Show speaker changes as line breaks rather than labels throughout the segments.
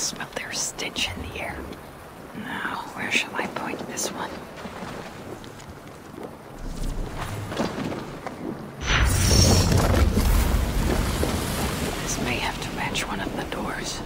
smell their stench in the air. Now, where shall I point this one? This may have to match one of the doors.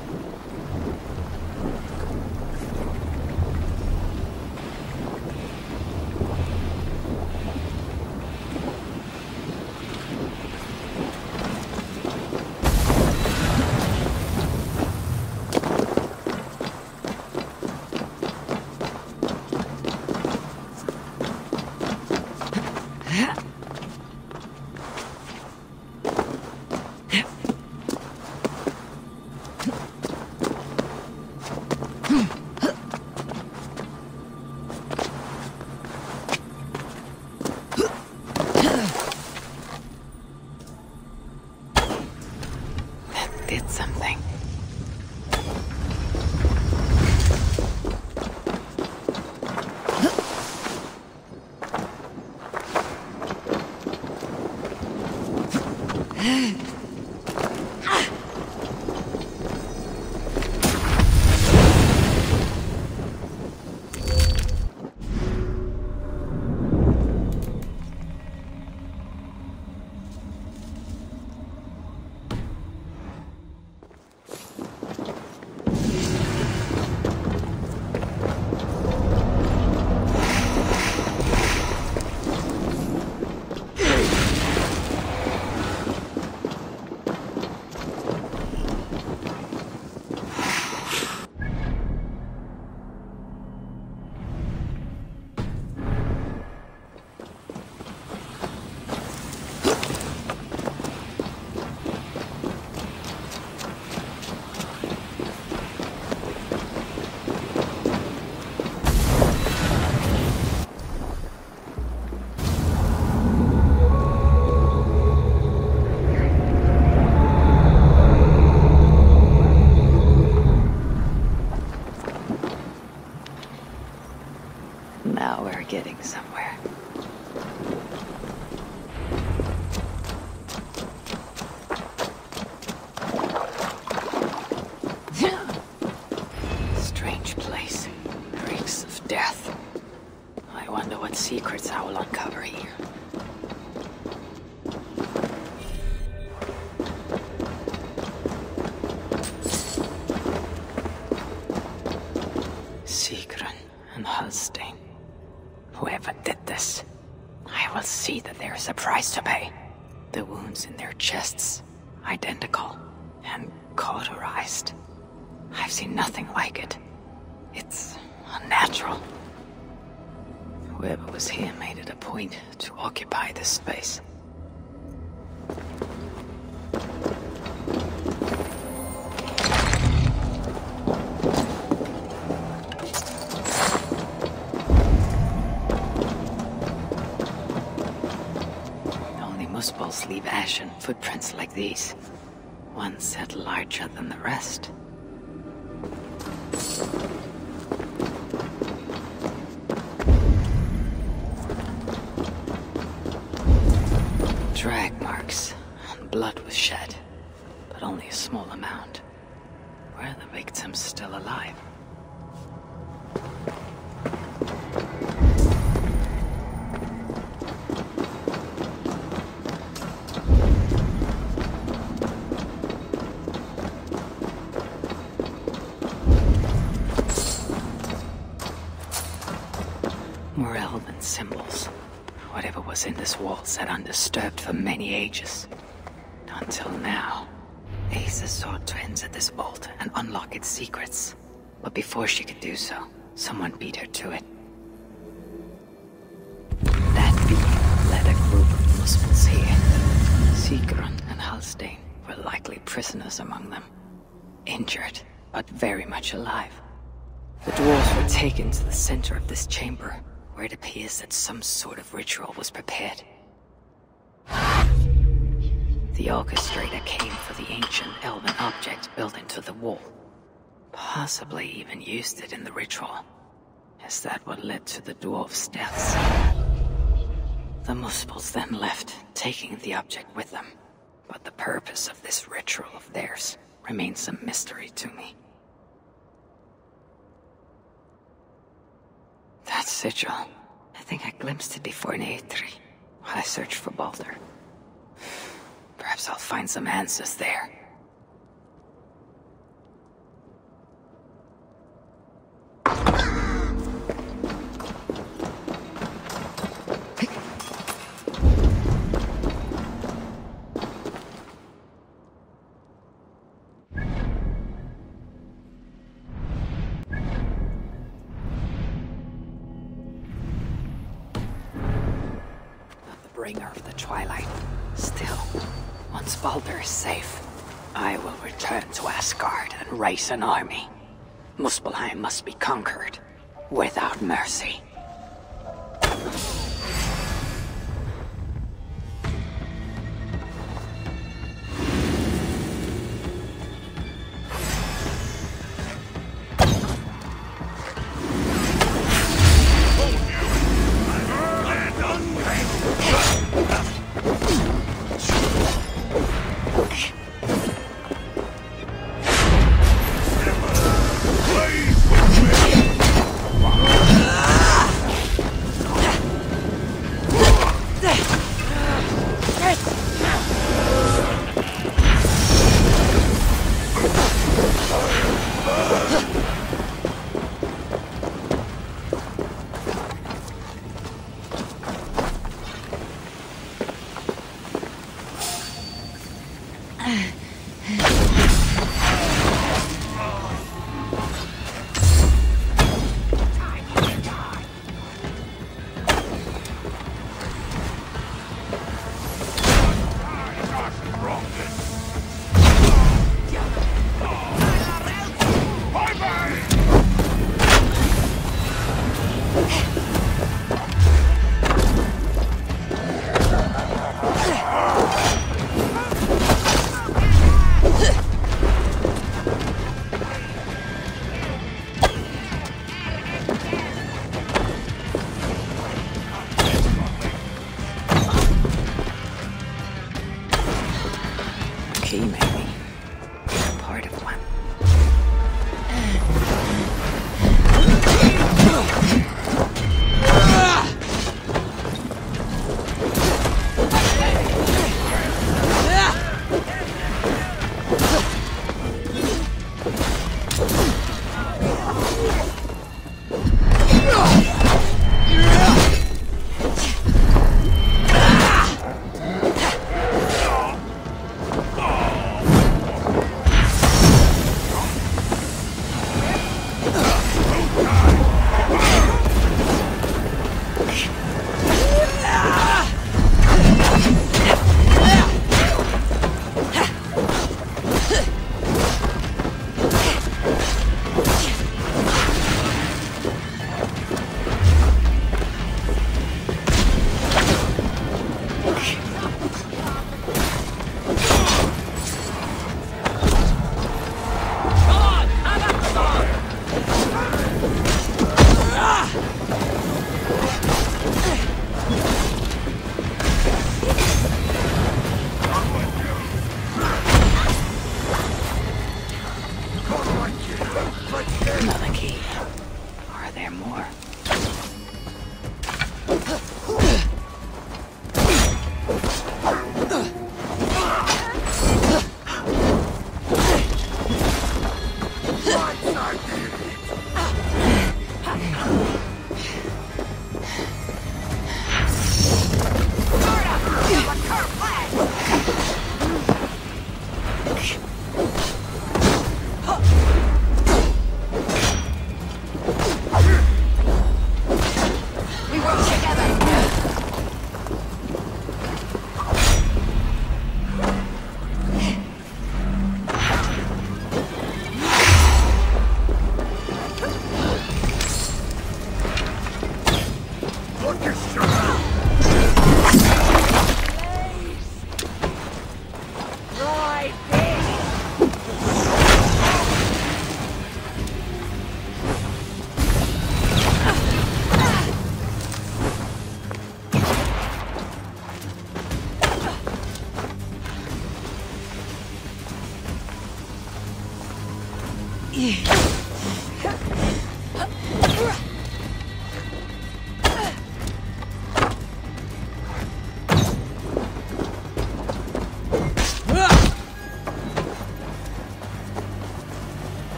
Now we're getting somewhere. Strange place. Reeks of death. I wonder what secrets I will uncover here. Whoever did this, I will see that there is a price to pay. The wounds in their chests, identical and cauterized. I've seen nothing like it. It's unnatural. Whoever was here made it a point to occupy this space. Muspels leave ashen footprints like these. One set larger than the rest. Drag marks, and blood was shed, but only a small amount. Were the victims still alive? More elven symbols. Whatever was in this wall sat undisturbed for many ages. Until now. Asa sought to enter this vault and unlock its secrets. But before she could do so, someone beat her to it. That being led a group of Muspels here. Sigrun and Halstein were likely prisoners among them. Injured, but very much alive. The dwarves were taken to the center of this chamber, where it appears that some sort of ritual was prepared. The orchestrator came for the ancient elven object built into the wall. Possibly even used it in the ritual. Is that what led to the dwarves' deaths? The Muspels then left, taking the object with them. But the purpose of this ritual of theirs remains a mystery to me. sigil. I think I glimpsed it before in Eitri, while I searched for Baldr. Perhaps I'll find some answers there. Bringer of the Twilight. Still, once Baldr is safe, I will return to Asgard and raise an army. Muspelheim must be conquered, without mercy.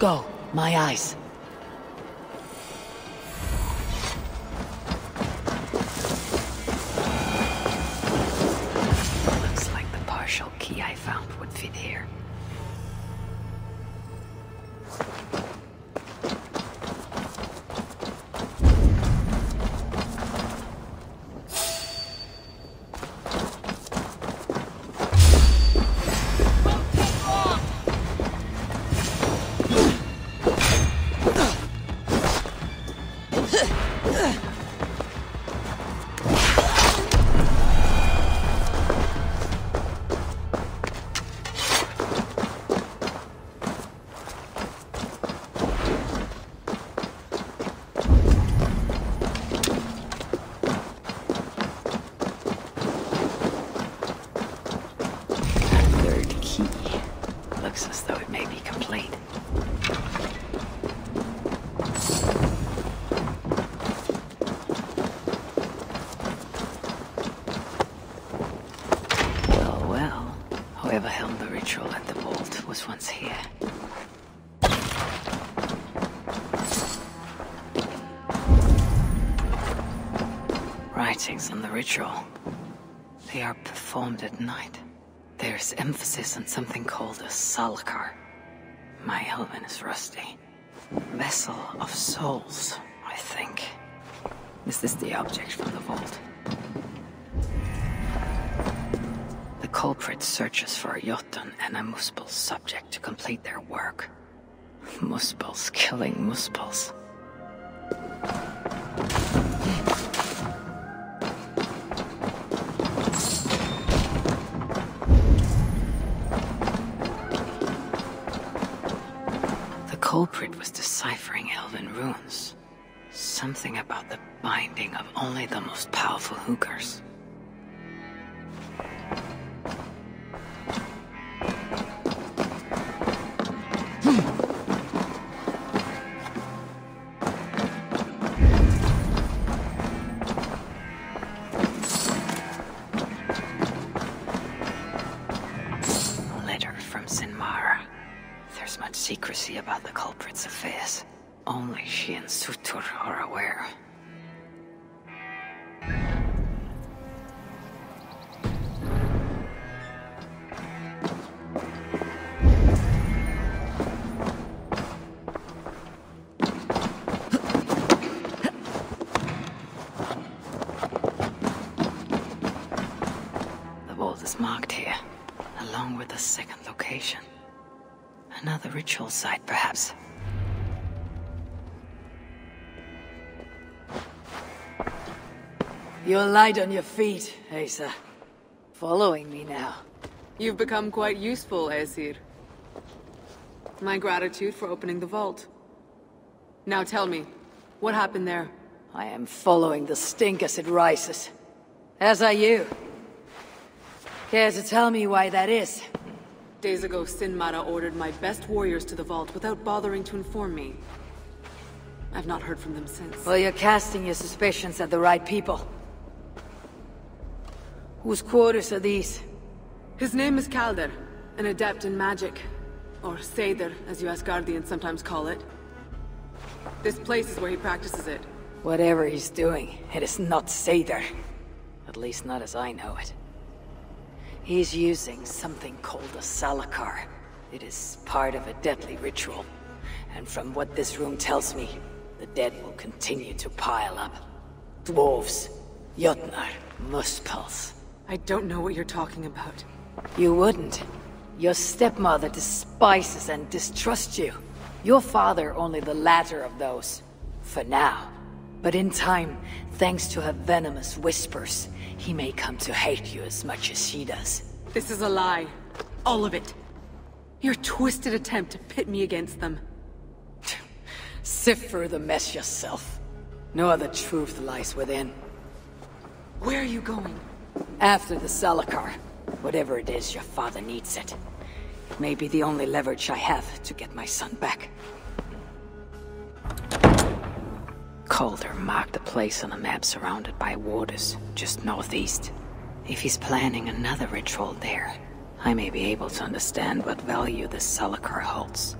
Go, my eyes. Looks like the partial key I found would fit here. Whoever held the ritual at the vault was once here. Writings on the ritual. They are performed at night. There's emphasis on something called a salakar. My Elven is rusty. Vessel of souls, I think. Is this the object from the vault? The culprit searches for a Jotun and a Muspel subject to complete their work. Muspels killing Muspels. The culprit was deciphering Elven runes. Something about the binding of only the most powerful hookers. Secrecy about the culprit's affairs. Only she and Surtr are aware. The vault is marked here, along with the second location. Another ritual site, perhaps. You're light on your feet, Asa. Following me now.
You've become quite useful, Aesir. My gratitude for opening the vault. Now tell me, what happened there?
I am following the stink as it rises. As are you. Care to tell me why that is?
Days ago, Sinmara ordered my best warriors to the vault without bothering to inform me. I've not heard from them since.
Well, you're casting your suspicions at the right people. Whose quarters are these?
His name is Calder, an adept in magic. Or Seidr, as you Asgardians sometimes call it. This place is where he practices it.
Whatever he's doing, it is not Seidr. At least not as I know it. He's using something called a salakar. It is part of a deadly ritual. And from what this room tells me, the dead will continue to pile up. Dwarves, Jotnar, Muspels.
I don't know what you're talking about.
You wouldn't. Your stepmother despises and distrusts you. Your father only the latter of those. For now. But in time, thanks to her venomous whispers, he may come to hate you as much as she does.
This is a lie. All of it. Your twisted attempt to pit me against them.
Sift through the mess yourself. No other truth lies within.
Where are you going?
After the salakar. Whatever it is, your father needs it. It may be the only leverage I have to get my son back. Calder marked a place on a map surrounded by waters, just northeast. If he's planning another ritual there, I may be able to understand what value this salakar holds.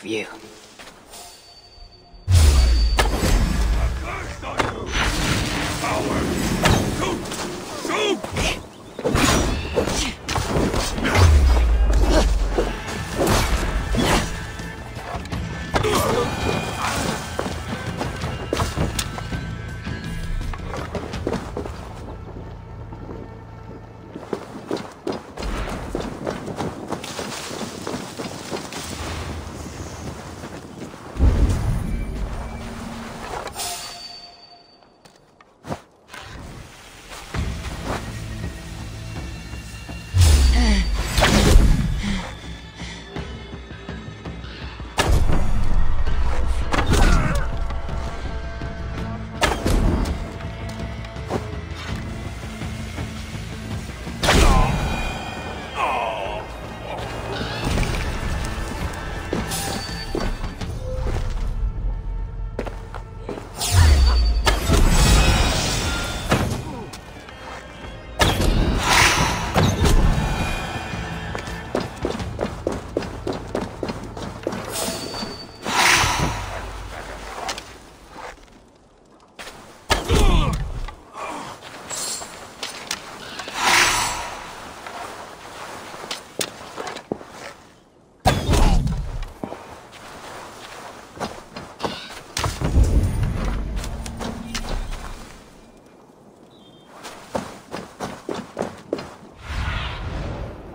you.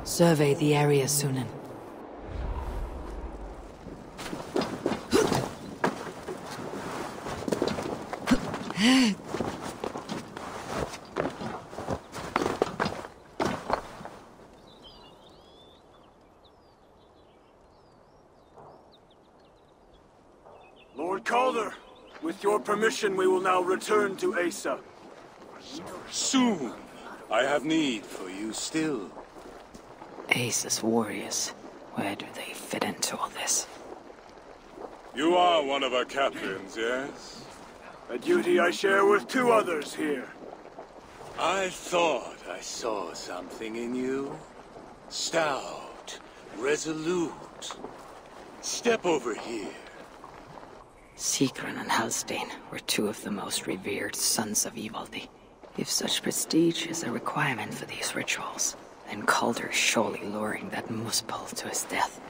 Survey the area, Sunan.
Lord Calder, with your permission, we will now return to Asa.
Soon. I have need for you still.
Asa's warriors. Where do they fit into all this?
You are one of our captains, yes?
A duty I share with 2 others here.
I thought I saw something in you. Stout, resolute. Step over here.
Sigrun and Halstein were 2 of the most revered sons of Ivaldi. If such prestige is a requirement for these rituals, then Calder is surely luring that muspel to his death.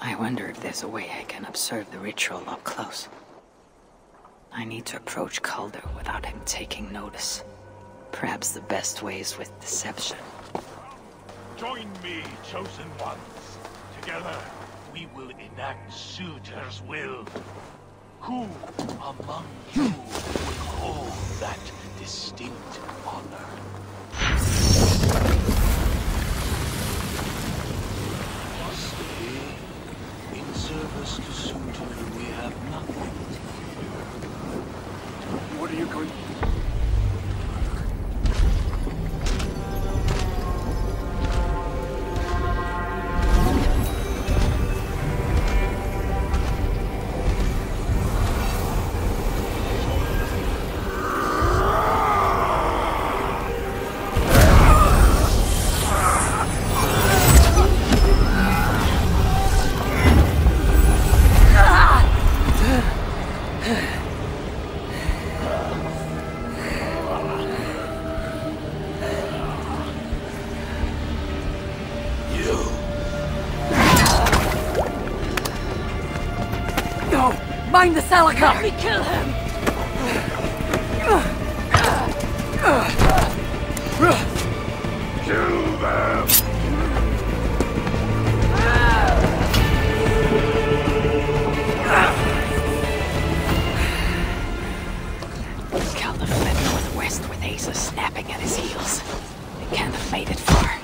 I wonder if there's a way I can observe the ritual up close. I need to approach Calder without him taking notice. Perhaps the best way is with deception.
Join me, chosen ones. Together, we will enact Surtr's will. Who among you will hold that distinct honor? In service to Surtr, we have nothing.
What are you going to...
Mind the Salaka! Let me kill him!
Kill them!
Calder fled northwest with Asa snapping at his heels. They can't have made it far.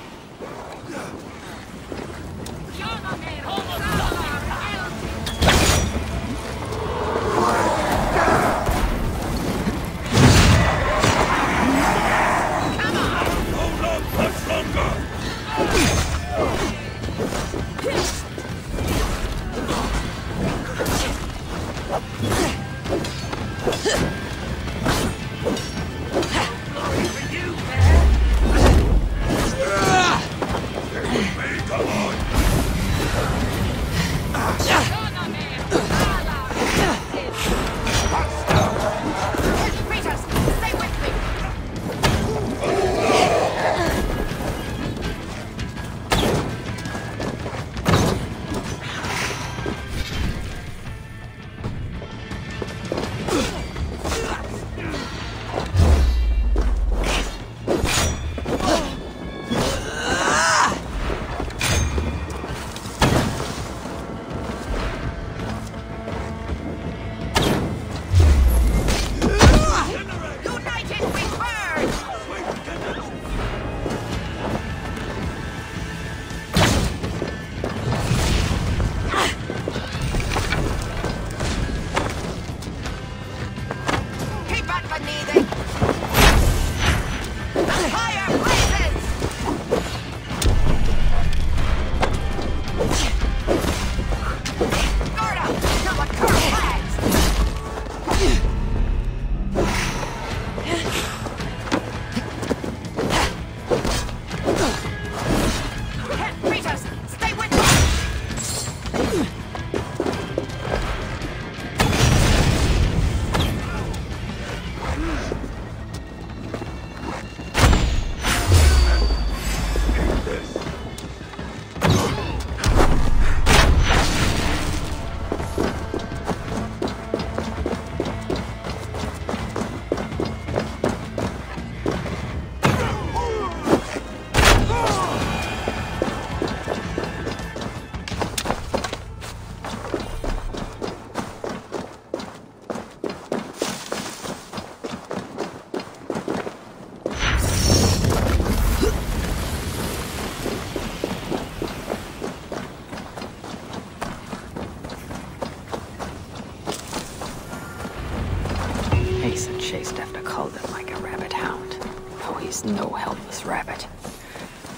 Asa chased after Calder like a rabbit hound. Oh, he's no helpless rabbit.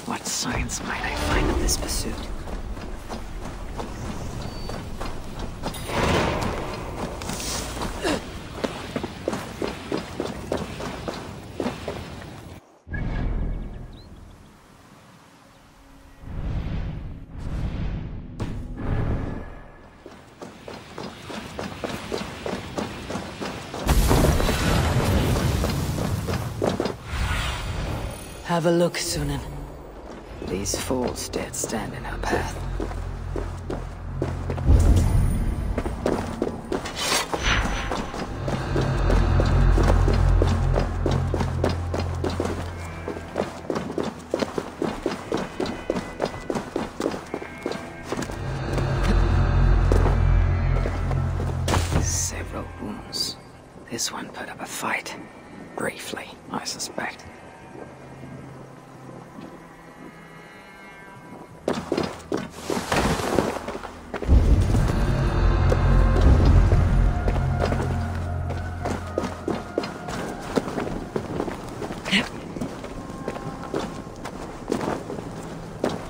What signs might I find of this pursuit? Have a look, Sunan. These fools dared stand in our path. Several wounds. This one put up a fight. Briefly, I suspect.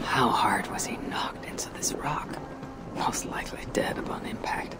How hard was he knocked into this rock? Most likely dead upon impact.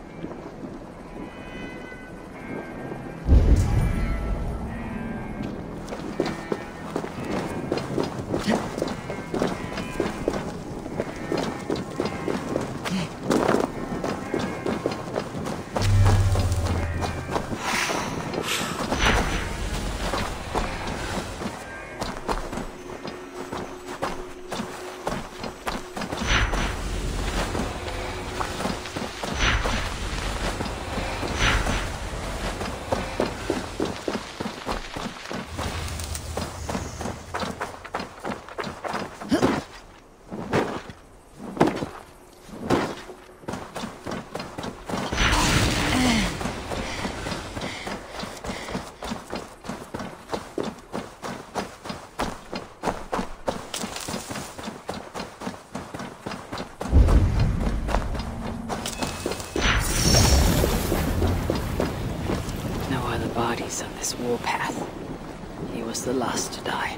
On this warpath. He was the last to die.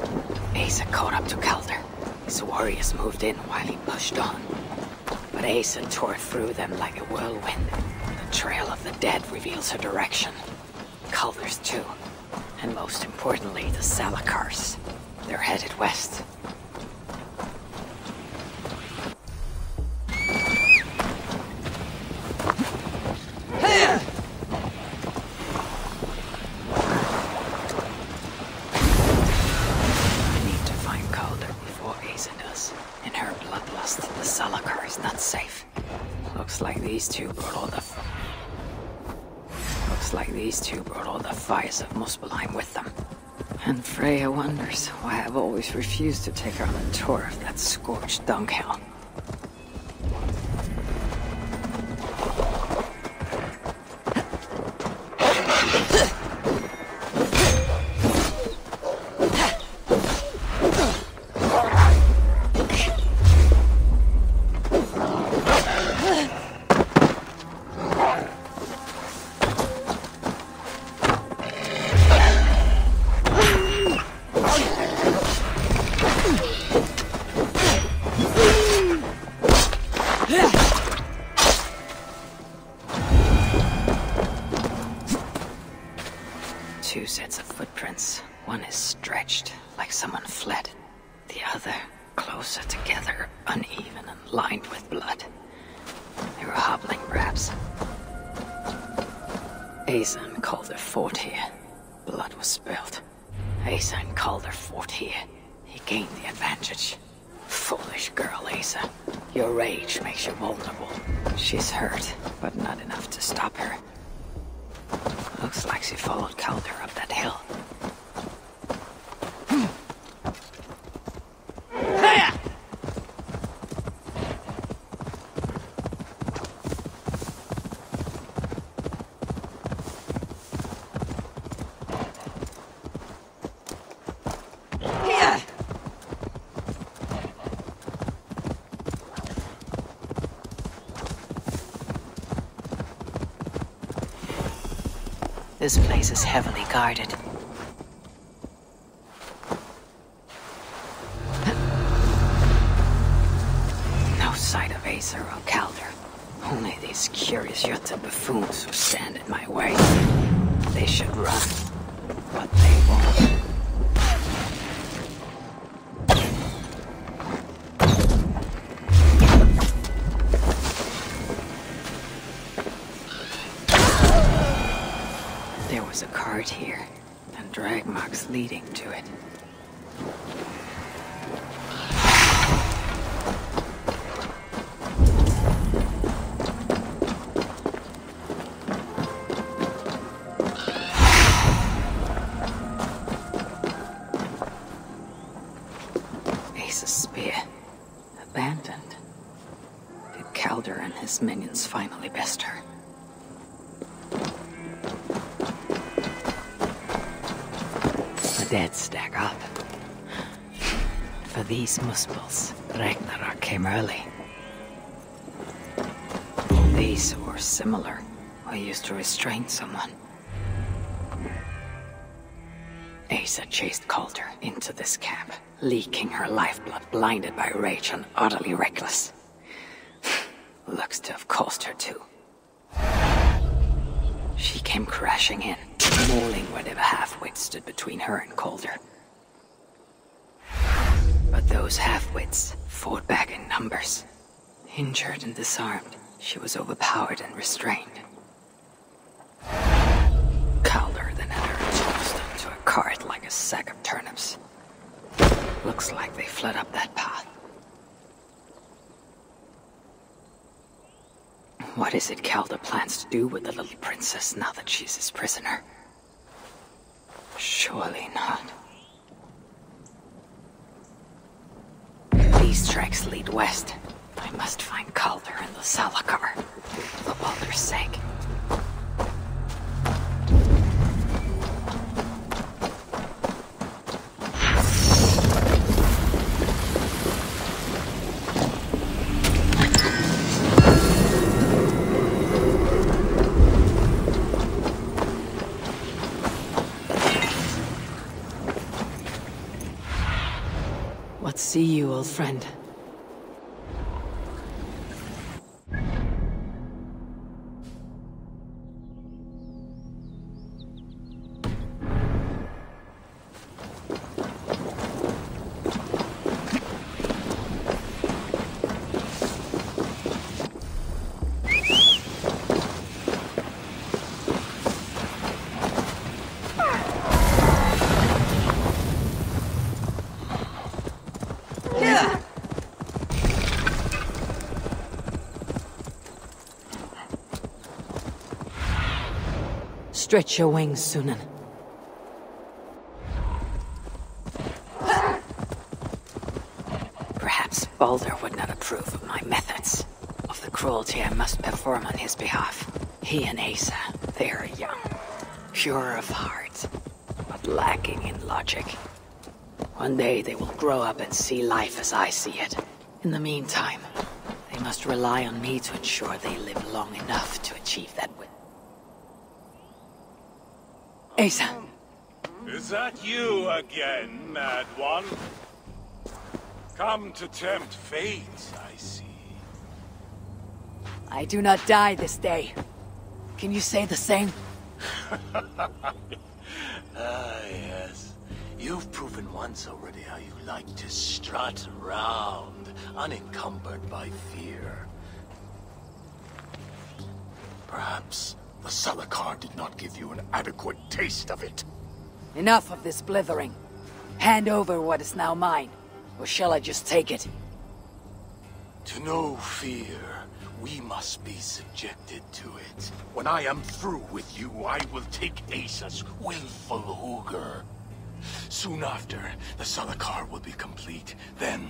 Asa caught up to Calder. His warriors moved in while he pushed on. But Asa tore through them like a whirlwind. The trail of the dead reveals her direction. Calder's too. And most importantly, the Salakars. They're headed west. These two brought all the fires of Muspelheim with them. And Freya wonders why I've always refused to take her on a tour of that scorched dunghill. Two sets of footprints. One is stretched, like someone fled. The other, closer together, uneven and lined with blood. They were hobbling, perhaps. Asa and Calder fought here. Blood was spilled. Asa and Calder fought here. He gained the advantage. Foolish girl, Asa. Your rage makes you vulnerable. She's hurt, but not enough to stop her. Looks like she followed Calder up that hill. This place is heavily guarded. No sight of Acer or Calder. Only these curious Jutta buffoons who stand in my way. They should run, but they won't. There was a cart here, and drag marks leading to it. Ace's spear. Abandoned. Did Calder and his minions finally best her? The dead stack up. For these muspels, Ragnarök came early. These, or similar, were used to restrain someone. Asa chased Calder into this camp, leaking her lifeblood, blinded by rage and utterly reckless. Looks to have cost her too. She came crashing in, mauling whatever half-wits stood between her and Calder. But those half-wits fought back in numbers. Injured and disarmed, she was overpowered and restrained. Calder then had her tossed onto a cart like a sack of turnips. Looks like they fled up that path. What is it Calder plans to do with the little princess now that she's his prisoner? Surely not. These tracks lead west. I must find Calder and the Salakar, for Baldr's sake. What see you, old friend? Stretch your wings, Sunan. Perhaps Baldr would not approve of my methods, of the cruelty I must perform on his behalf. He and Asa, they are young, pure of heart, but lacking in logic. One day they will grow up and see life as I see it. In the meantime, they must rely on me to ensure they live long enough to achieve that will. Asa.
Is that you again, mad one? Come to tempt fate, I see.
I do not die this day. Can you say the same?
Yes. You've proven once already how you like to strut around, unencumbered by fear. Perhaps the Salakar did not give you an adequate taste of it.
Enough of this blithering. Hand over what is now mine, or shall I just take it?
To know fear, we must be subjected to it. When I am through with you, I will take Asa's willful Hugr. Soon after, the Salakar will be complete. Then,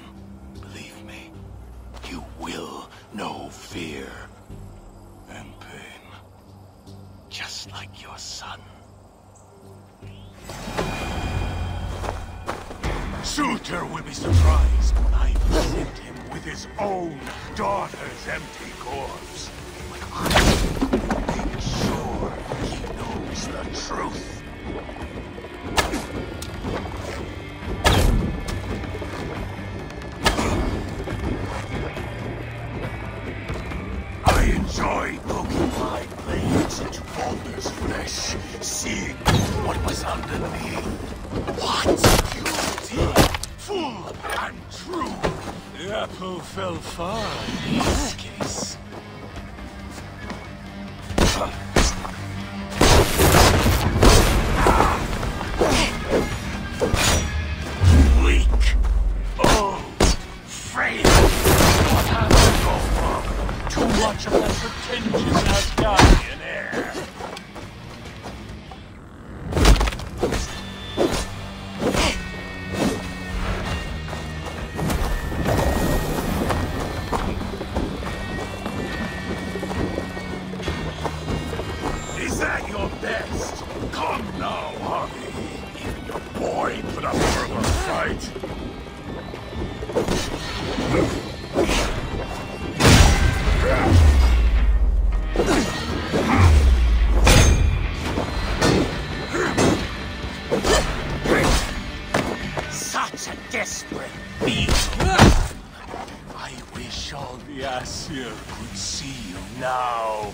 believe me, you will know fear and pain. Just like your son. Surtr will be surprised when I present him with his own daughter's empty corpse. But I will make sure he knows the truth. my blades into Baldr's flesh, seeing what was underneath. What purity! Full and true!
The apple fell far in this case.
Weak! Oh, frail! What has to go wrong? Too much of that pretentious Asgardian air. Is that your best? Come now, Harvey. Even your boy put up more of a fight. Such a desperate being. I wish all the Aesir could see you now.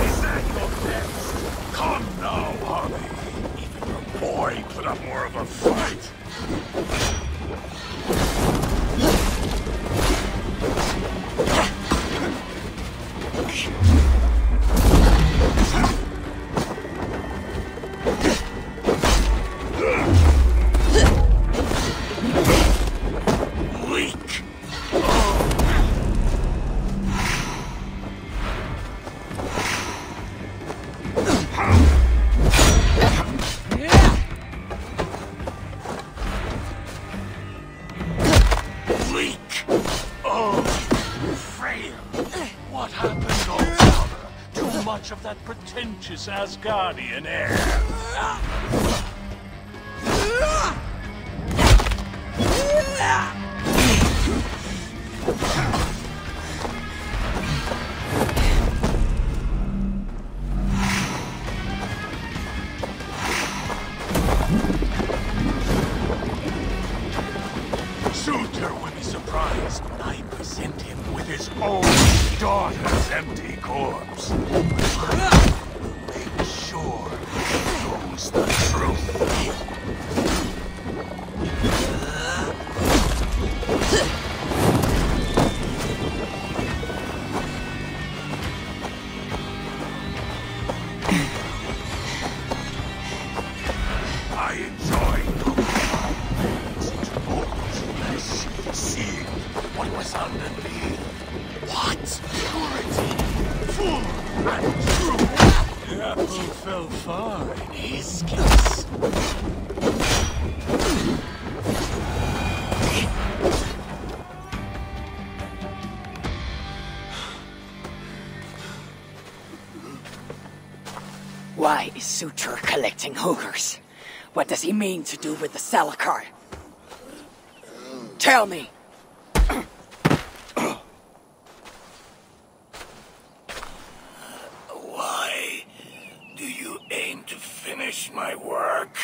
Is that your best? Come now, Harvey. Even your boy put up more of a fight. Weak. Weak. Oh, frail. What happened, old Calder? Too much of that pretentious Asgardian air. Surtr will be surprised when I present him with his own daughter's empty corpse. I will make sure he knows the truth. I enjoy looking my blades into Baldr's flesh, seeing what was underneath. What purity! Full and true!
The apple fell far in his case.
Why is Surtr collecting hookers? What does he mean to do with the Salakar? Tell me!
Why do you aim to finish my work?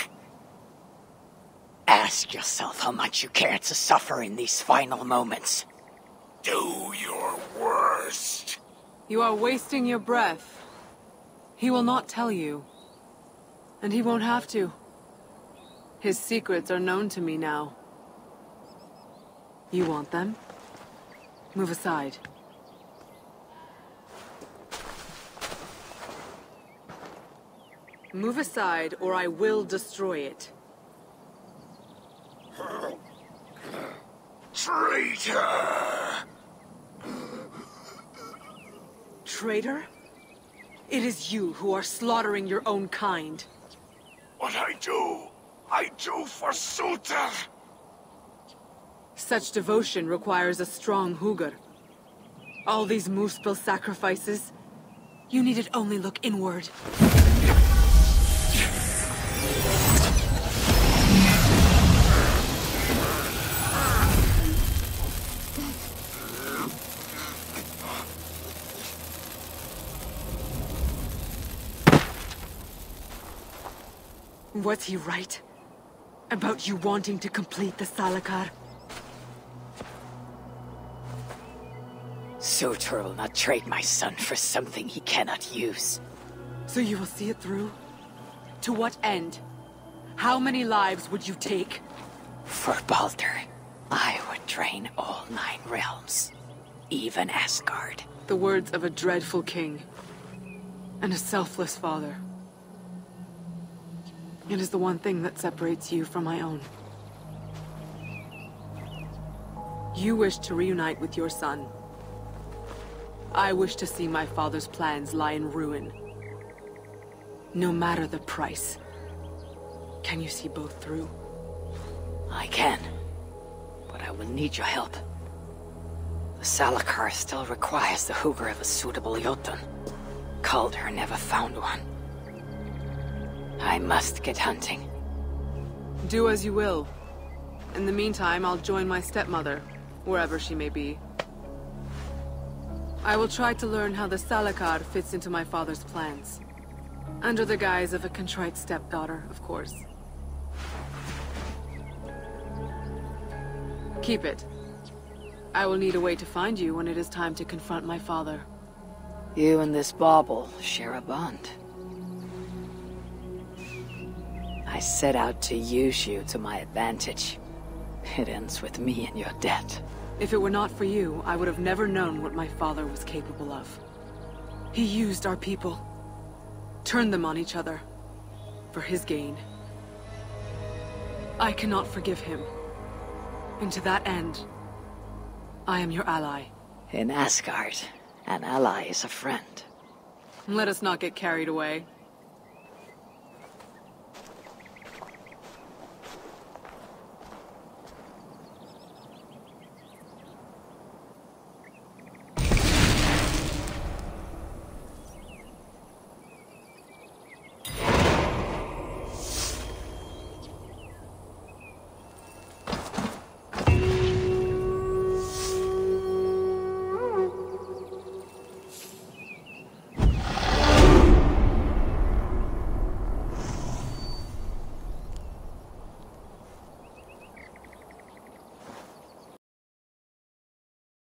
Ask yourself how much you care to suffer in these final moments.
Do your worst.
You are wasting your breath. He will not tell you. And he won't have to. His secrets are known to me now. You want them? Move aside. Move aside, or I will destroy it.
Traitor!
Traitor? It is you who are slaughtering your own kind.
What I do for Surtr!
Such devotion requires a strong hugr. All these Muspel sacrifices, you needed only look inward. Was he right? About you wanting to complete the Salakar?
Surtr will not trade my son for something he cannot use.
So you will see it through? To what end? How many lives would you take?
For Baldr, I would drain all 9 realms. Even Asgard.
The words of a dreadful king. And a selfless father. It is the one thing that separates you from my own. You wish to reunite with your son. I wish to see my father's plans lie in ruin. No matter the price. Can you see both through?
I can. But I will need your help. The Salakar still requires the hoover of a suitable Jotun. Calder never found one. I must get hunting.
Do as you will. In the meantime, I'll join my stepmother, wherever she may be. I will try to learn how the Salakar fits into my father's plans. Under the guise of a contrite stepdaughter, of course. Keep it. I will need a way to find you when it is time to confront my father.
You and this bauble share a bond. I set out to use you to my advantage. It ends with me in your debt.
If it were not for you, I would have never known what my father was capable of. He used our people. Turned them on each other. For his gain. I cannot forgive him. And to that end, I am your ally.
In Asgard, an ally is a friend.
Let us not get carried away.